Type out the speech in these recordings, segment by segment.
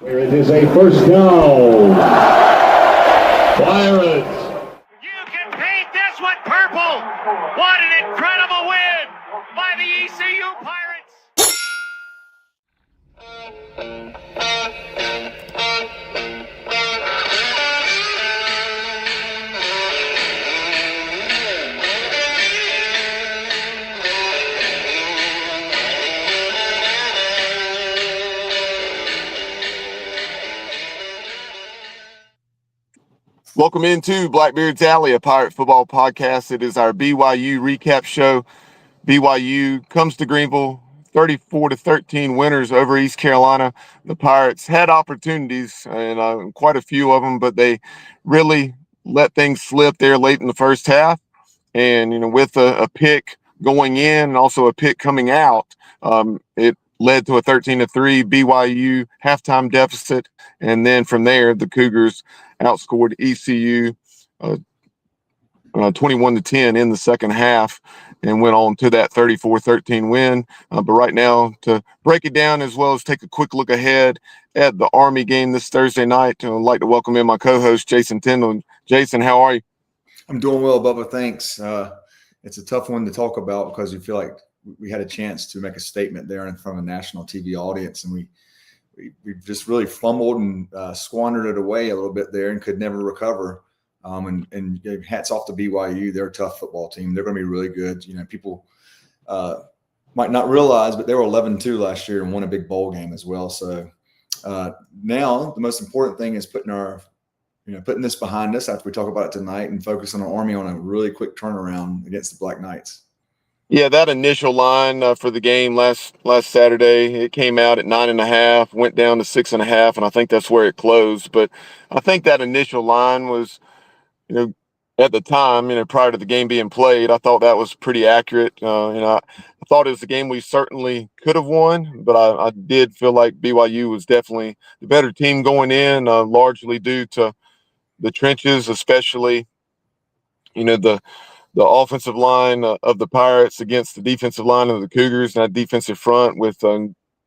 It is a first down. Pirates. You can paint this one purple. What an incredible win by the ECU Pirates. Welcome into Blackbeard's Alley, a Pirate football podcast. It is our BYU recap show. BYU comes to Greenville, 34-13 winners over East Carolina. The Pirates had opportunities, and quite a few of them, but they really let things slip there late in the first half. And, with a pick going in and also a pick coming out, it led to a 13-3 BYU halftime deficit. And then from there, the Cougars outscored ECU 21-10 in the second half and went on to that 34-13 win. But right now, to break it down as well as take a quick look ahead at the Army game this Thursday night, I'd like to welcome in my co-host, Jason Tyndall. Jason, how are you? I'm doing well, Bubba. Thanks. It's a tough one to talk about because you feel like we had a chance to make a statement there in front of a national TV audience, and we just really fumbled and squandered it away a little bit there and could never recover. And hats off to BYU. They're a tough football team. They're going to be really good. People might not realize, but they were 11-2 last year and won a big bowl game as well. So now the most important thing is putting this behind us after we talk about it tonight and focus on our Army on a really quick turnaround against the Black Knights. Yeah, that initial line for the game last Saturday, it came out at 9.5, went down to 6.5, and I think that's where it closed. But I think that initial line was, at the time, prior to the game being played, I thought that was pretty accurate. I thought it was a game we certainly could have won, but I did feel like BYU was definitely the better team going in, largely due to the trenches, especially, the offensive line of the Pirates against the defensive line of the Cougars, and that defensive front with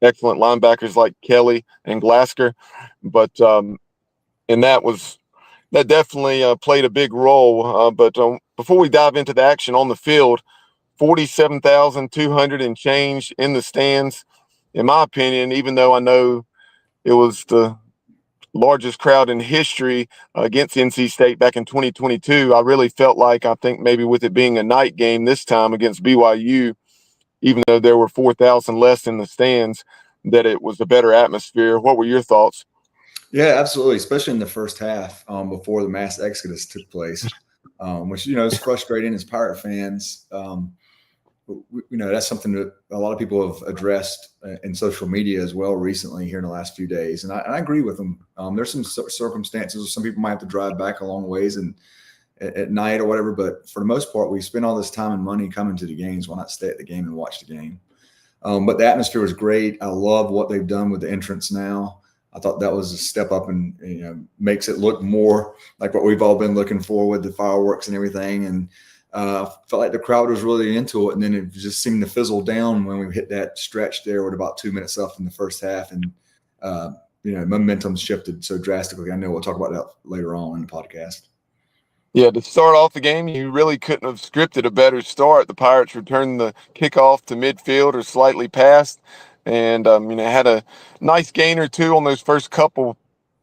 excellent linebackers like Kelly and Glasker. But and that definitely played a big role. But before we dive into the action on the field, 47,200 and change in the stands. In my opinion, even though I know it was the largest crowd in history against NC State back in 2022, I really felt like, I think maybe with it being a night game this time against BYU, even though there were 4,000 less in the stands, that it was a better atmosphere. What were your thoughts? Yeah, absolutely, especially in the first half before the mass exodus took place, which, is frustrating as Pirate fans. That's something that a lot of people have addressed in social media as well recently here in the last few days. And I agree with them. There's some circumstances. Some people might have to drive back a long ways and at night or whatever. But for the most part, we spend all this time and money coming to the games. Why not stay at the game and watch the game? But the atmosphere was great. I love what they've done with the entrance now. I thought that was a step up and makes it look more like what we've all been looking for with the fireworks and everything. And felt like the crowd was really into it, and then it just seemed to fizzle down when we hit that stretch there with about 2 minutes left in the first half, and momentum shifted so drastically. I know we'll talk about that later on in the podcast. Yeah, to start off the game, you really couldn't have scripted a better start. The Pirates returned the kickoff to midfield or slightly past, and had a nice gain or two on those first couple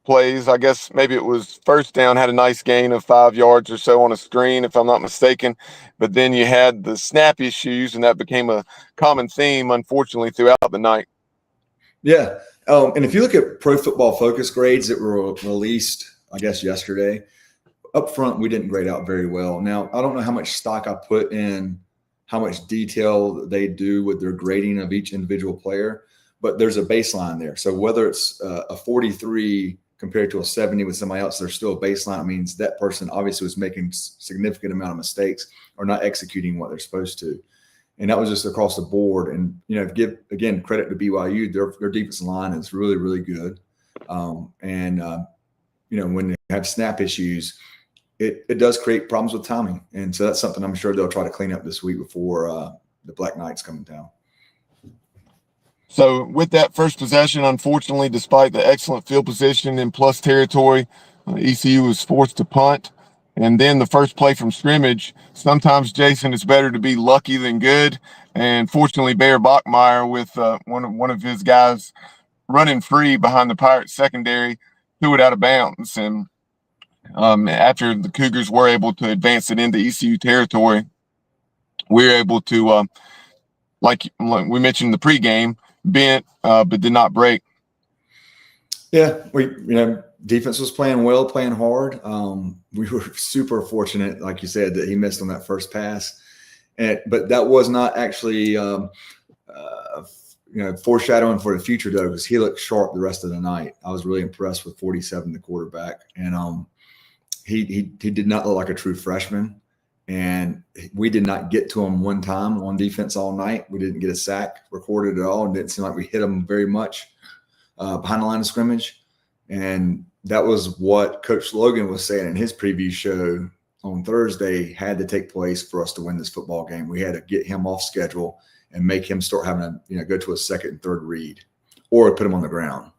plays. I guess maybe it was first down, had a nice gain of 5 yards or so on a screen, if I'm not mistaken. But then you had the snap issues, and that became a common theme, unfortunately, throughout the night. Yeah. And if you look at Pro Football Focus grades that were released, I guess, yesterday, up front, we didn't grade out very well. Now, I don't know how much stock I put in how much detail they do with their grading of each individual player, but there's a baseline there. So whether it's a 43 compared to a 70 with somebody else, there's still a baseline. It means that person obviously was making significant amount of mistakes or not executing what they're supposed to. And that was just across the board. And, give, again, credit to BYU. Their defensive line is really, really good. When they have snap issues, it does create problems with timing. And so that's something I'm sure they'll try to clean up this week before the Black Knights come in town. So with that first possession, unfortunately, despite the excellent field position in plus territory, ECU was forced to punt. And then the first play from scrimmage, sometimes, Jason, it's better to be lucky than good. And fortunately, Bear Bachmeyer, with one of his guys running free behind the Pirates secondary, threw it out of bounds. And after the Cougars were able to advance it into ECU territory, we were able to, like we mentioned in the pregame, bent but did not break. Yeah, defense was playing well, playing hard. We were super fortunate, like you said, that he missed on that first pass, but that was not actually foreshadowing for the future, though, because he looked sharp the rest of the night. I was really impressed with 47, the quarterback, and he did not look like a true freshman. And we did not get to him one time on defense all night. We didn't get a sack recorded at all, and didn't seem like we hit him very much behind the line of scrimmage. And that was what Coach Logan was saying in his preview show on Thursday had to take place for us to win this football game. We had to get him off schedule and make him start having to go to a second and third read or put him on the ground.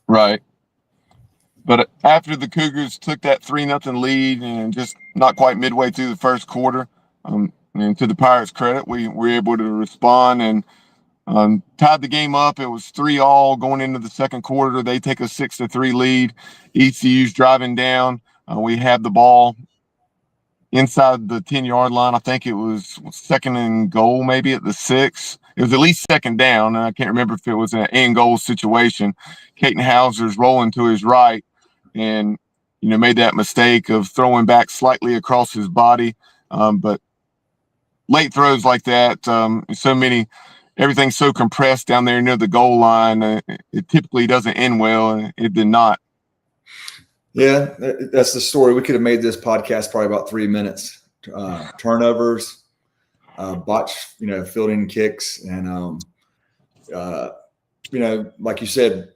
Right. But after the Cougars took that 3-0 lead and just not quite midway through the first quarter, and to the Pirates' credit, we were able to respond and tied the game up. It was 3-3 going into the second quarter. They take a 6-3 lead. ECU's driving down. We had the ball inside the 10-yard line. I think it was second and goal, maybe at the 6. It was at least second down, and I can't remember if it was an in-goal situation. Caton Hauser's rolling to his right and, made that mistake of throwing back slightly across his body. But late throws like that, everything's so compressed down there near the goal line, it typically doesn't end well, and it did not. Yeah, that's the story. We could have made this podcast probably about 3 minutes. Turnovers, botched, fielding kicks, and like you said,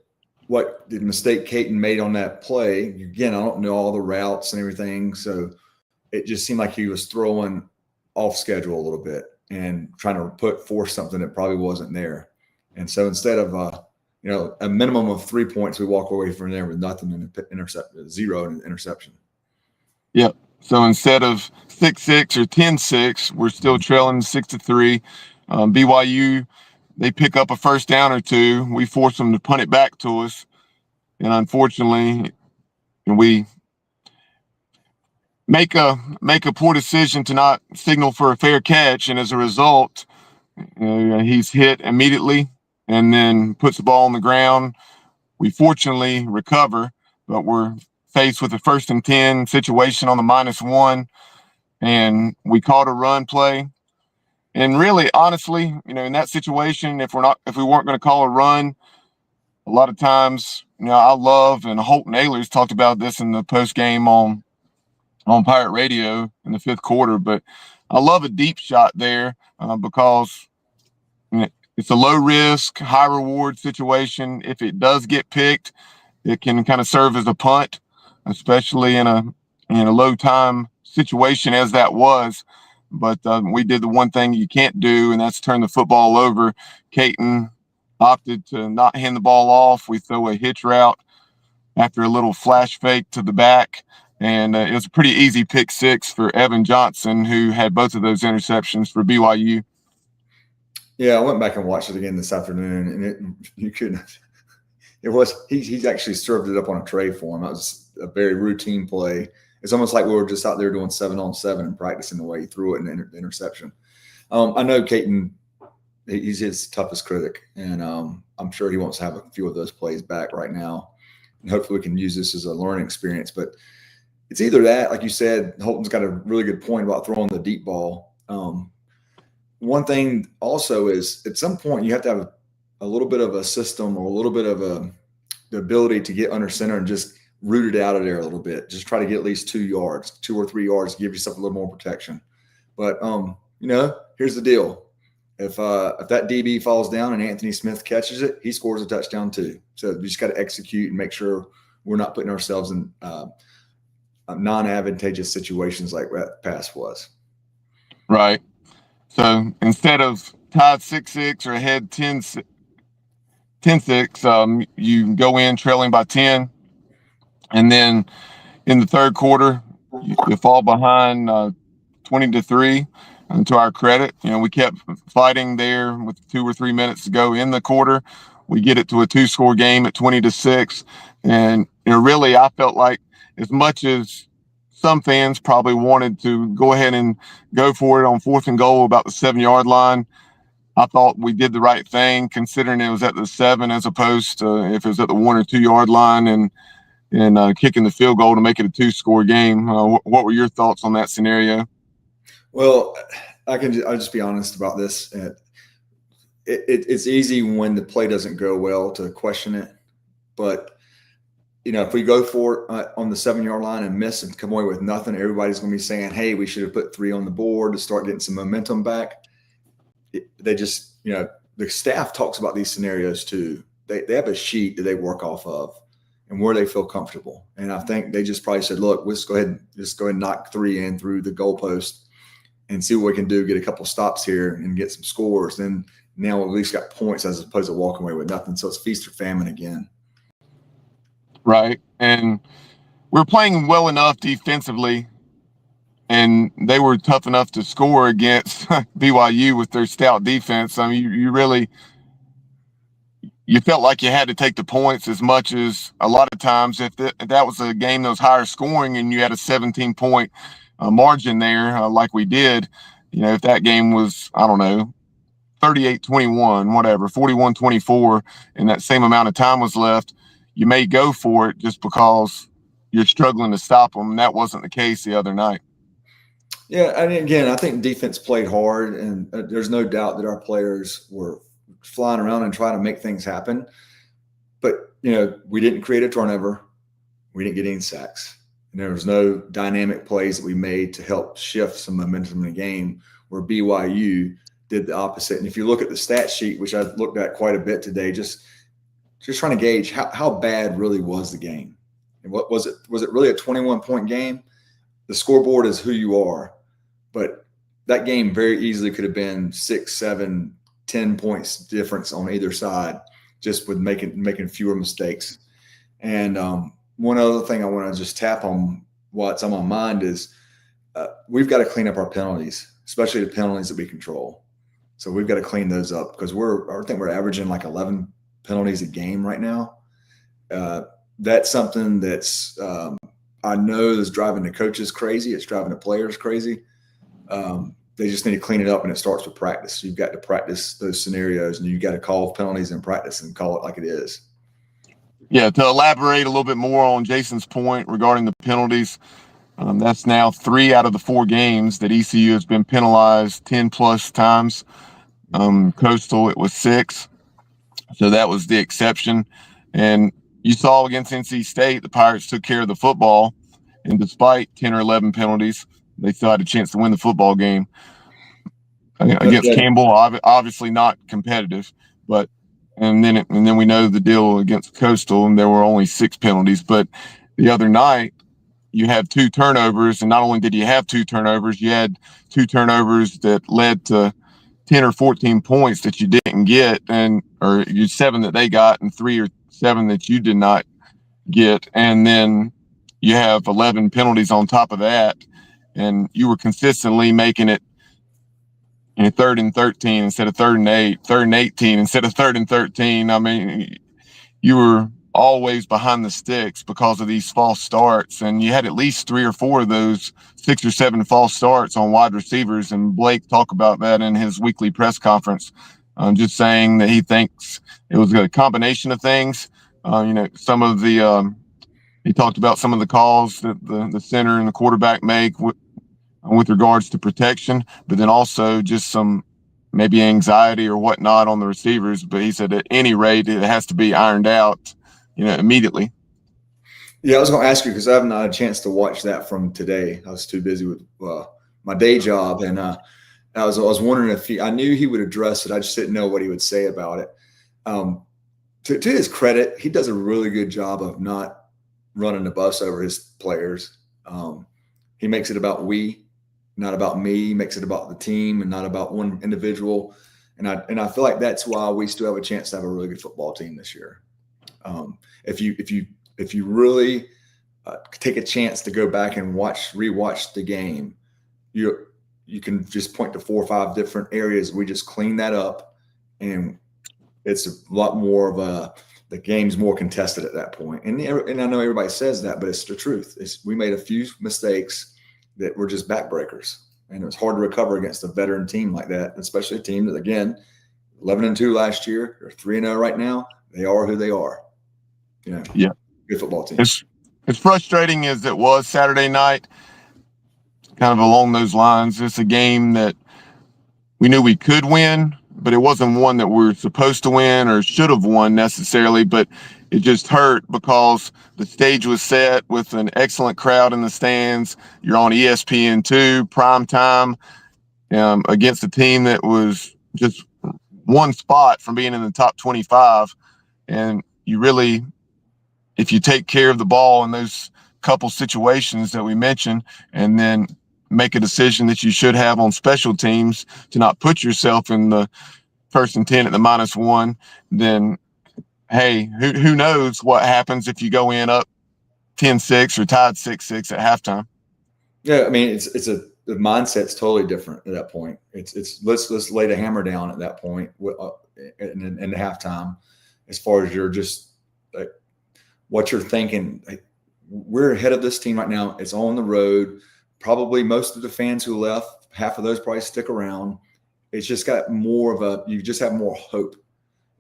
what the mistake Caton made on that play. Again, I don't know all the routes and everything, so it just seemed like he was throwing off schedule a little bit and trying to force something that probably wasn't there. And so instead of a minimum of 3 points, we walk away from there with nothing in the 0 in the interception. Yep. So instead of 6-6 or 10-6, we're still trailing 6-3. BYU, they pick up a first down or two. We force them to punt it back to us, and unfortunately, we make a poor decision to not signal for a fair catch, and as a result, he's hit immediately and then puts the ball on the ground. We fortunately recover, but we're faced with a 1st and 10 situation on the -1, and we called a run play. And really, honestly, in that situation, if we weren't going to call a run, a lot of times, I love, and Holton Ahlers talked about this in the post game on Pirate Radio in the 5th quarter, but I love a deep shot there because it's a low risk, high reward situation. If it does get picked, it can kind of serve as a punt, especially in a low time situation as that was. But we did the one thing you can't do, and that's turn the football over. Caton opted to not hand the ball off. We throw a hitch route after a little flash fake to the back, and it was a pretty easy pick 6 for Evan Johnson, who had both of those interceptions for BYU. Yeah, I went back and watched it again this afternoon, and you couldn't. It was he's actually served it up on a tray for him. That was a very routine play. It's almost like we were just out there doing 7-on-7 and practicing the way he threw it in the interception. I know Caton, he's his toughest critic, and I'm sure he wants to have a few of those plays back right now. And hopefully we can use this as a learning experience. But it's either that, like you said, Holton's got a really good point about throwing the deep ball. One thing also is at some point you have to have a little bit of a system or a little bit of the ability to get under center and just root it out of there a little bit. Just try to get at least 2 or 3 yards, give yourself a little more protection. But, here's the deal. If that DB falls down and Anthony Smith catches it, he scores a touchdown too. So we just got to execute and make sure we're not putting ourselves in non-advantageous situations like that pass was. Right. So instead of tied 6-6 or ahead 10 10-6. You go in trailing by 10, and then in the third quarter, you fall behind 20-3. And to our credit, we kept fighting there with 2 or 3 minutes to go in the quarter. We get it to a 2-score game at 20-6. And really, I felt like as much as some fans probably wanted to go ahead and go for it on 4th and goal about the 7-yard line, I thought we did the right thing, considering it was at the 7 as opposed to if it was at the 1 or 2 yard line and kicking the field goal to make it a 2-score game. What were your thoughts on that scenario? Well, I'll just be honest about this. It's easy when the play doesn't go well to question it, but if we go for it on the 7-yard line and miss and come away with nothing, everybody's going to be saying, "Hey, we should have put 3 on the board to start getting some momentum back." They just, the staff talks about these scenarios too. They have a sheet that they work off of and where they feel comfortable. And I think they just probably said, "Look, let's go ahead and knock 3 in through the goalpost and see what we can do, get a couple stops here and get some scores. Then now we've at least got points as opposed to walking away with nothing." So it's feast or famine again. Right. And we're playing well enough defensively, and they were tough enough to score against BYU with their stout defense. I mean, you felt like you had to take the points as much as a lot of times if that was a game that was higher scoring and you had a 17-point margin there like we did, if that game was, I don't know, 38-21, whatever, 41-24, and that same amount of time was left, you may go for it just because you're struggling to stop them. And that wasn't the case the other night. Yeah, and again, I think defense played hard, and there's no doubt that our players were flying around and trying to make things happen. But, we didn't create a turnover. We didn't get any sacks. And there was no dynamic plays that we made to help shift some momentum in the game, where BYU did the opposite. And if you look at the stat sheet, which I looked at quite a bit today, just trying to gauge how bad really was the game. And what was it? Was it really a 21-point game? The scoreboard is who you are. But that game very easily could have been 6, 7, 10 points difference on either side, just with making fewer mistakes. And one other thing I want to just tap on what's on my mind is we've got to clean up our penalties, especially the penalties that we control. So we've got to clean those up because I think we're averaging like 11 penalties a game right now. That's something that's I know is driving the coaches crazy. It's driving the players crazy. They just need to clean it up, and it starts with practice. You've got to practice those scenarios, and you've got to call penalties in practice and call it like it is. Yeah, to elaborate a little bit more on Jason's point regarding the penalties, that's now 3 out of the 4 games that ECU has been penalized 10-plus times. Coastal, it was 6. So that was the exception. And you saw against NC State, the Pirates took care of the football. And despite 10 or 11 penalties, they still had a chance to win the football game. Against Campbell, obviously not competitive. And then we know the deal against Coastal, and there were only 6 penalties. But the other night, you have 2 turnovers. And not only did you have 2 turnovers, you had 2 turnovers that led to 10 or 14 points that you didn't get, or you 7 that they got and 3 or 7 that you did not get. And then you have 11 penalties on top of that. And you were consistently making it 3rd and 13 instead of 3rd and 8, 3rd and 18 instead of 3rd and 13. I mean, you were always behind the sticks because of these false starts. And you had at least 3 or 4 of those 6 or 7 false starts on wide receivers. And Blake talked about that in his weekly press conference, just saying that he thinks it was a combination of things. Some of the he talked about some of the calls that the center and the quarterback make with regards to protection, but then also just some maybe anxiety or whatnot on the receivers. But he said at any rate, it has to be ironed out, immediately. Yeah, I was going to ask you because I haven't had a chance to watch that from today. I was too busy with my day job, and I was wondering if I knew he would address it. I just didn't know what he would say about it. To his credit, he does a really good job of not running the bus over his players. He makes it about we, not about me. He makes it about the team and not about one individual. And I feel like that's why we still have a chance to have a really good football team this year. If you really take a chance to go back and rewatch the game, you can just point to 4 or 5 different areas. We just clean that up, and it's a lot more of the game's more contested at that point. And I know everybody says that, but it's the truth. We made a few mistakes that were just backbreakers, and it was hard to recover against a veteran team like that, especially a team that, again, 11-2 last year, they're 3-0 right now. They are who they are. Yeah, good football team. As frustrating as it was Saturday night, kind of along those lines, it's a game that we knew we could win, but it wasn't one that we were supposed to win or should have won necessarily, but it just hurt because the stage was set with an excellent crowd in the stands. You're on ESPN2, prime time, against a team that was just one spot from being in the top 25. And you really, if you take care of the ball in those couple situations that we mentioned, and then make a decision that you should have on special teams to not put yourself in the first and 10 at the -1, then hey, who knows what happens if you go in up 10-6 or tied 6-6 at halftime. Yeah, I mean, the mindset's totally different at that point. It's let's lay the hammer down at that point in the halftime, as far as you're just like what you're thinking. Like, we're ahead of this team right now. It's on the road. Probably most of the fans who left, half of those probably stick around. It's just got you just have more hope,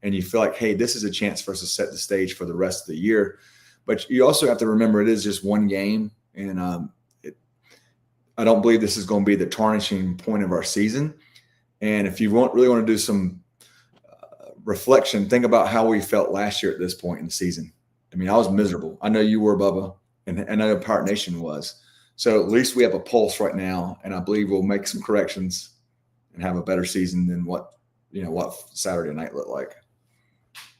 and you feel like, hey, this is a chance for us to set the stage for the rest of the year. But you also have to remember it is just one game, and I don't believe this is going to be the tarnishing point of our season. And if you really want to do some reflection, think about how we felt last year at this point in the season. I mean, I was miserable. I know you were, Bubba, and I know Pirate Nation was. So at least we have a pulse right now, and I believe we'll make some corrections and have a better season than what Saturday night looked like.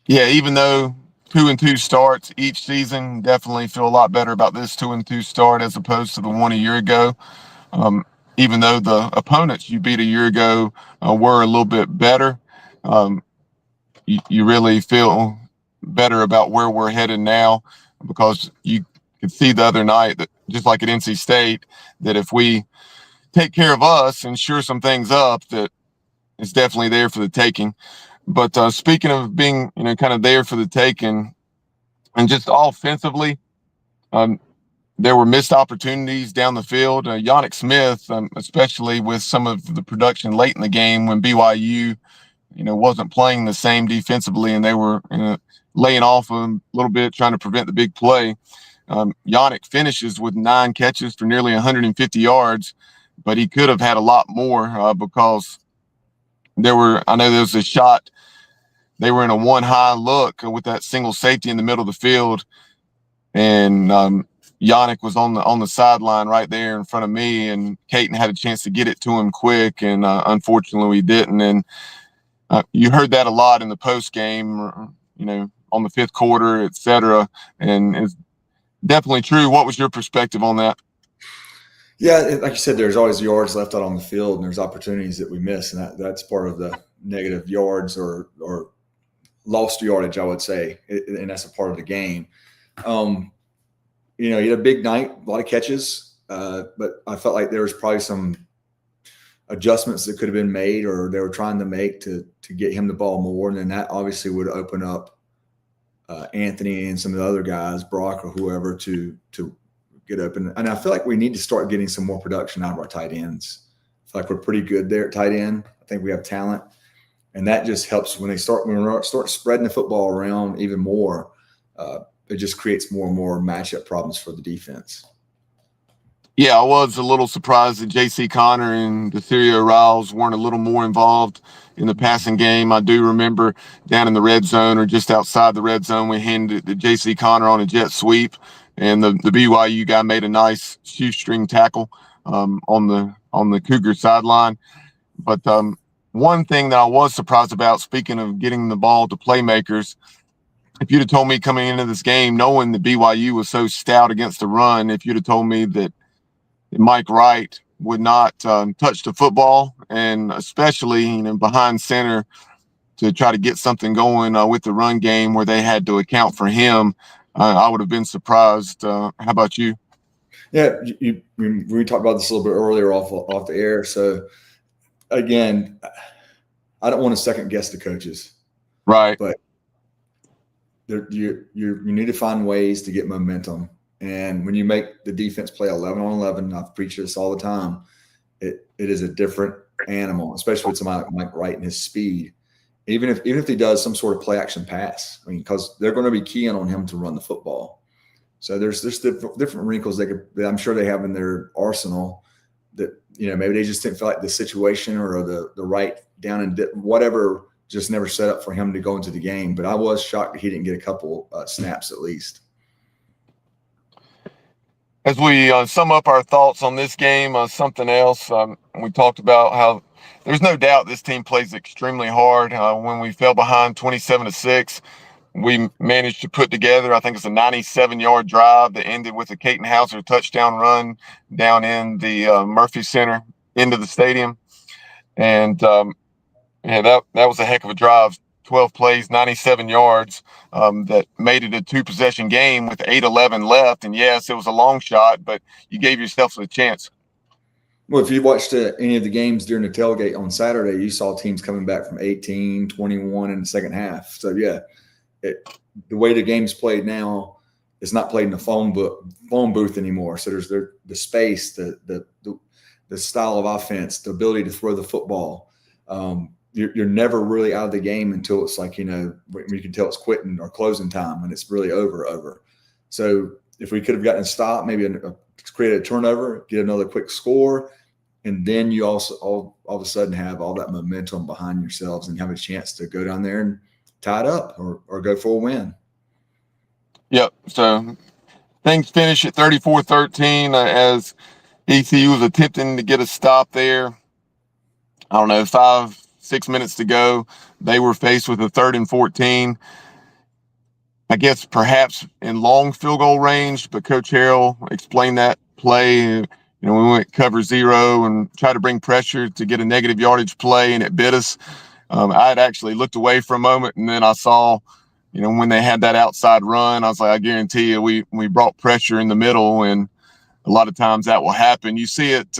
Yeah, even though 2-2 starts each season, definitely feel a lot better about this 2-2 start as opposed to the one a year ago. Even though the opponents you beat a year ago were a little bit better, you really feel better about where we're headed now, because you could see the other night that, just like at NC State, that if we take care of us and shore some things up, that it's definitely there for the taking. But speaking of being, kind of there for the taking, and just offensively, there were missed opportunities down the field. Yannick Smith, especially with some of the production late in the game when BYU, wasn't playing the same defensively, and they were laying off a little bit, trying to prevent the big play. Yannick finishes with 9 catches for nearly 150 yards, but he could have had a lot more because there was a shot. They were in a one-high look with that single safety in the middle of the field, and Yannick was on the sideline right there in front of me, and Caton had a chance to get it to him quick, and unfortunately we didn't. And you heard that a lot in the post game, on the 5th quarter, etc. And it's definitely true. What was your perspective on that? Yeah, like you said, there's always yards left out on the field, and there's opportunities that we miss, and that's part of the negative yards or lost yardage, I would say, and that's a part of the game. You had a big night, a lot of catches, but I felt like there was probably some adjustments that could have been made, or they were trying to make to get him the ball more, and then that obviously would open up Anthony and some of the other guys, Brock or whoever, to get open. And I feel like we need to start getting some more production out of our tight ends. I feel like we're pretty good there at tight end. I think we have talent, and that just helps when we start spreading the football around even more. It just creates more and more matchup problems for the defense. Yeah, I was a little surprised that J.C. Connor and Desario Riles weren't a little more involved in the passing game. I do remember down in the red zone or just outside the red zone, we handed it to J.C. Connor on a jet sweep, and the BYU guy made a nice shoestring tackle on the Cougar sideline. But one thing that I was surprised about, speaking of getting the ball to playmakers, if you'd have told me coming into this game, knowing that BYU was so stout against the run, if you'd have told me that Mike Wright would not touch the football, and especially behind center to try to get something going with the run game where they had to account for him. I would have been surprised. How about you? Yeah, we talked about this a little bit earlier off the air. So again, I don't want to second guess the coaches, Right. but you need to find ways to get momentum. And when you make the defense play 11 on 11, I've preached this all the time. It is a different animal, especially with somebody like Mike Wright and his speed. Even if he does some sort of play action pass, I mean, because they're going to be keying on him to run the football. So there's different wrinkles that I'm sure they have in their arsenal that, maybe they just didn't feel like the situation or the right down and whatever just never set up for him to go into the game. But I was shocked that he didn't get a couple snaps at least. As we sum up our thoughts on this game, something else, we talked about how there's no doubt this team plays extremely hard. When we fell behind 27-6, we managed to put together, I think it's a 97-yard drive that ended with a Caton Hauser touchdown run down in the Murphy Center into the stadium. And, that was a heck of a drive. 12 plays, 97 yards, that made it a 2-possession game with 8:11 left. And yes, it was a long shot, but you gave yourself a chance. Well, if you watched any of the games during the tailgate on Saturday, you saw teams coming back from 18, 21 in the second half. So, yeah, the way the game's played now, it's not played in a phone booth anymore. So there's the space, the style of offense, the ability to throw the football. You're never really out of the game until it's like, you can tell it's quitting or closing time and it's really over. So if we could have gotten a stop, maybe create a turnover, get another quick score, and then you also all of a sudden have all that momentum behind yourselves and have a chance to go down there and tie it up or go for a win. Yep. So things finish at 34-13 as ECU was attempting to get a stop there. I don't know, 5-6 minutes to go. They were faced with a 3rd and 14. I guess perhaps in long field goal range, but Coach Harrell explained that play. We went cover 0 and tried to bring pressure to get a negative yardage play, and it bit us. I had actually looked away for a moment, and then I saw, when they had that outside run, I was like, I guarantee you we brought pressure in the middle, and a lot of times that will happen. You see it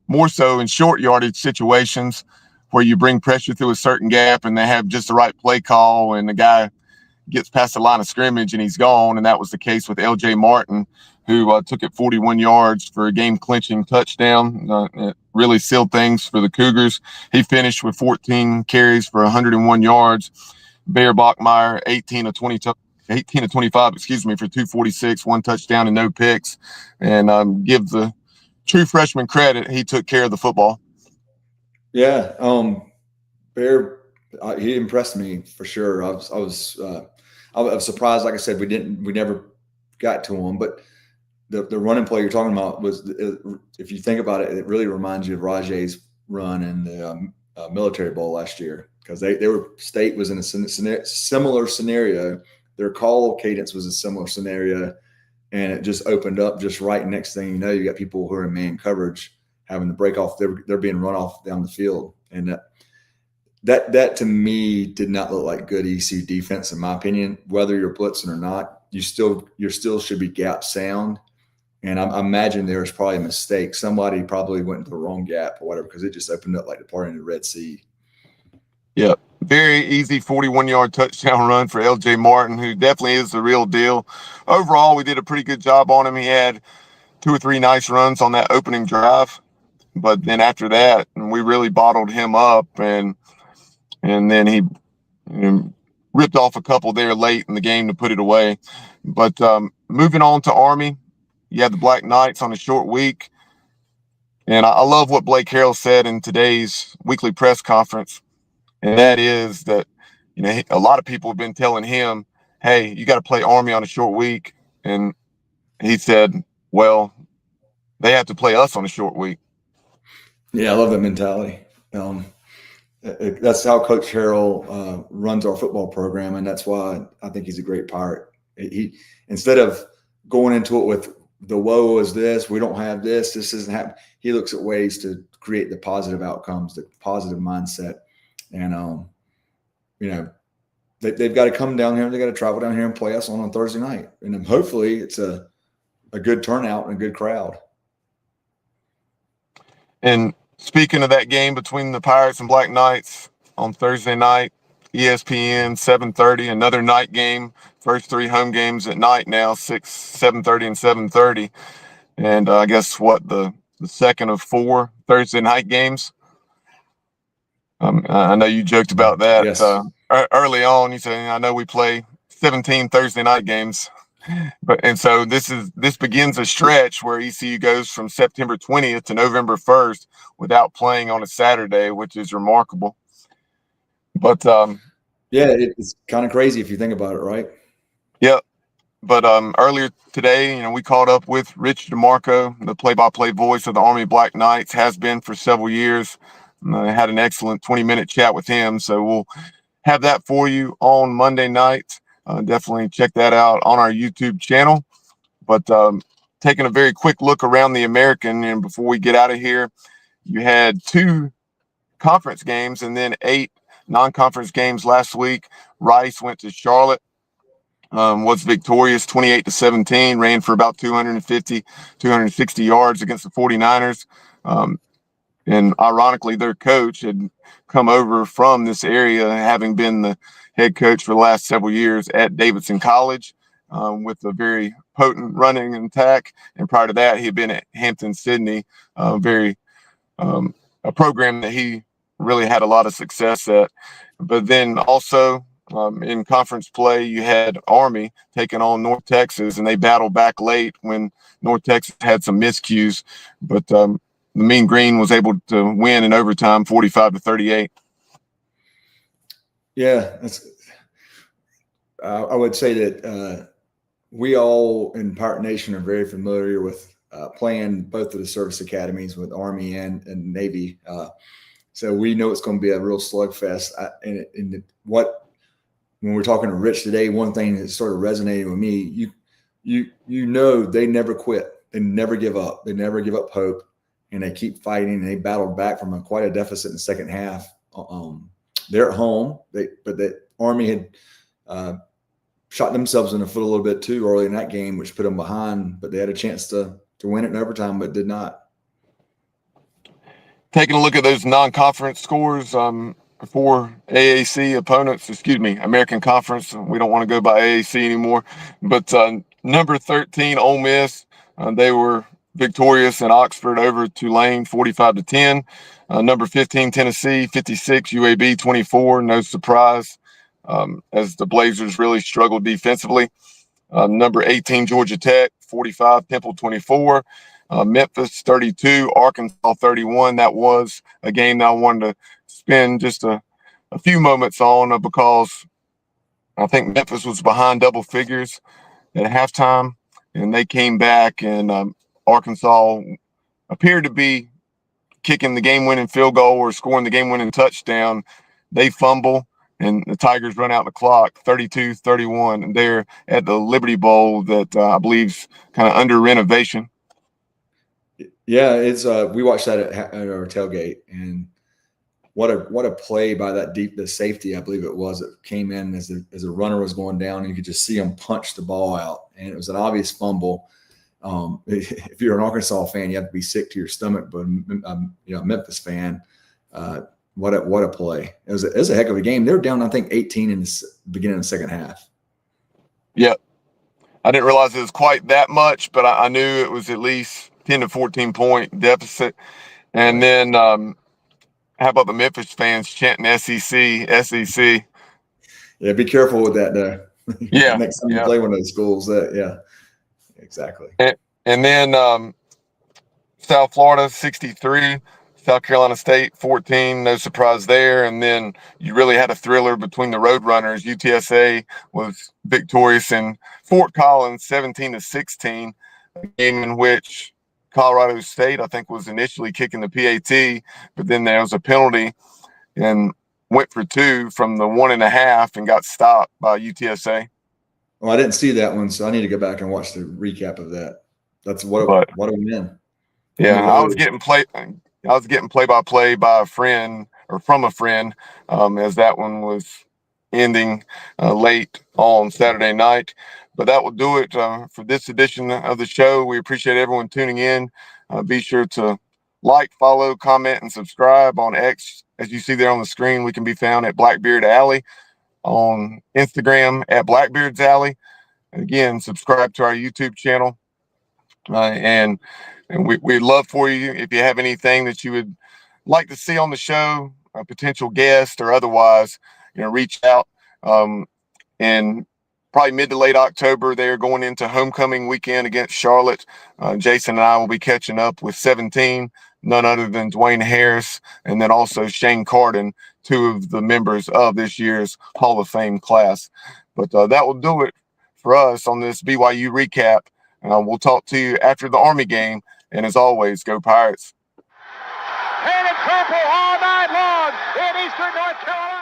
more so in short yardage situations where you bring pressure through a certain gap and they have just the right play call and the guy gets past the line of scrimmage and he's gone. And that was the case with LJ Martin, who took it 41 yards for a game-clinching touchdown. It really sealed things for the Cougars. He finished with 14 carries for 101 yards. Bear Bachmeyer, 18 of 25, for 246, 1 touchdown and no picks. And give the true freshman credit, he took care of the football. Yeah, Bear, he impressed me for sure. I was surprised. Like I said, we never got to him, but the running play you're talking about was, if you think about it, it really reminds you of Rajay's run in the Military Bowl last year, because State was in a similar scenario. Their call cadence was a similar scenario, and it just opened up just right. Next thing you know, you got people who are in man coverage having to break off. They're being run off down the field, and that to me did not look like good ECU defense, in my opinion. Whether you're blitzing or not, you still should be gap sound. And I imagine there was probably a mistake. Somebody probably went into the wrong gap or whatever, because it just opened up like the part in the Red Sea. Yeah, very easy 41-yard touchdown run for LJ Martin, who definitely is the real deal. Overall, we did a pretty good job on him. He had 2 or 3 nice runs on that opening drive, but then after that, we really bottled him up, and then he ripped off a couple there late in the game to put it away. But moving on to Army, you had the Black Knights on a short week, and I love what Blake Harrell said in today's weekly press conference. And that is that, a lot of people have been telling him, hey, you got to play Army on a short week. And he said, well, they have to play us on a short week. Yeah, I love that mentality. That's how Coach Harrell runs our football program, and that's why I think he's a great part. He, instead of going into it with the woe is this, we don't have this isn't happening, he looks at ways to create the positive outcomes, the positive mindset. And, they've got to come down here. They got to travel down here and play us on Thursday night. And then hopefully it's a good turnout and a good crowd. And speaking of that game between the Pirates and Black Knights on Thursday night, ESPN 7:30, another night game. First 3 home games at night now, 6, 7:30, and 7:30. And I guess the second of 4 Thursday night games. I know you joked about that. Yes. Early on. You said, I know we play 17 Thursday night games. And so this begins a stretch where ECU goes from September 20th to November 1st without playing on a Saturday, which is remarkable. But it's kind of crazy if you think about it, right? Yeah. But earlier today, we caught up with Rich DeMarco, the play-by-play voice of the Army Black Knights, has been for several years. I had an excellent 20-minute chat with him, so we'll have that for you on Monday night. Definitely check that out on our YouTube channel. But taking a very quick look around the American, and before we get out of here, you had 2 conference games and then 8 non-conference games last week. Rice went to Charlotte, was victorious 28-17, ran for about 250, 260 yards against the 49ers. And ironically, their coach had come over from this area, having been the head coach for the last several years at Davidson College, with a very potent running attack. And prior to that, he had been at Hampton-Sydney, a program that he really had a lot of success at. But then also in conference play, you had Army taking on North Texas, and they battled back late when North Texas had some miscues. But the Mean Green was able to win in overtime, 45-38. Yeah, I would say that we all in Pirate Nation are very familiar with playing both of the service academies with Army and Navy. So we know it's going to be a real slugfest. When we're talking to Rich today, one thing that sort of resonated with me, they never quit. They never give up. They never give up hope. And they keep fighting, and they battled back from quite a deficit in the second half. They're at home, but the Army had shot themselves in the foot a little bit too early in that game, which put them behind. But they had a chance to win it in overtime, but did not. Taking a look at those non-conference scores for AAC opponents, American Conference. We don't want to go by AAC anymore. But number 13, Ole Miss, they were victorious in Oxford over Tulane, 45-10. Number 15, Tennessee, 56, UAB, 24. No surprise, as the Blazers really struggled defensively. Number 18, Georgia Tech, 45, Temple, 24. Memphis, 32, Arkansas, 31. That was a game that I wanted to spend just a few moments on because I think Memphis was behind double figures at halftime, and they came back, and Arkansas appeared to be kicking the game-winning field goal or scoring the game-winning touchdown. They fumble, and the Tigers run out the clock, 32-31. And they're at the Liberty Bowl that I believe is kind of under renovation. Yeah, it's we watched that at our tailgate, and what a play by the safety, I believe it was, that came in as the runner was going down, and you could just see him punch the ball out, and it was an obvious fumble. If you're an Arkansas fan, you have to be sick to your stomach, but Memphis fan, what a play! It was a heck of a game. They were down, I think, 18 in the beginning of the second half. Yep, I didn't realize it was quite that much, but I knew it was at least 10 to 14 point deficit. And then how about the Memphis fans chanting SEC? Yeah, be careful with that though. Yeah. Next time you play one of those schools, yeah, exactly. And then South Florida, 63, South Carolina State, 14. No surprise there. And then you really had a thriller between the Roadrunners. UTSA was victorious in Fort Collins, 17-16, a game in which Colorado State, I think, was initially kicking the PAT, but then there was a penalty and went for 2 from the 1.5 and got stopped by UTSA. Well, I didn't see that one, so I need to go back and watch the recap of that. That's what a win. Yeah, I was getting play-by-play by a friend or from a friend as that one was ending late on Saturday night. But that will do it for this edition of the show. We appreciate everyone tuning in. Be sure to like, follow, comment, and subscribe on X. As you see there on the screen, we can be found at Blackbeard Alley, on Instagram at Blackbeard's Alley. Again, subscribe to our YouTube channel. And we'd love for you if you have anything that you would like to see on the show, a potential guest or otherwise, reach out. And probably mid to late October, they're going into homecoming weekend against Charlotte. Jason and I will be catching up with 17, none other than Dwayne Harris, and then also Shane Carden, two of the members of this year's Hall of Fame class. But that will do it for us on this BYU recap. We'll talk to you after the Army game. And as always, go Pirates. Painted purple all night long in Eastern North Carolina.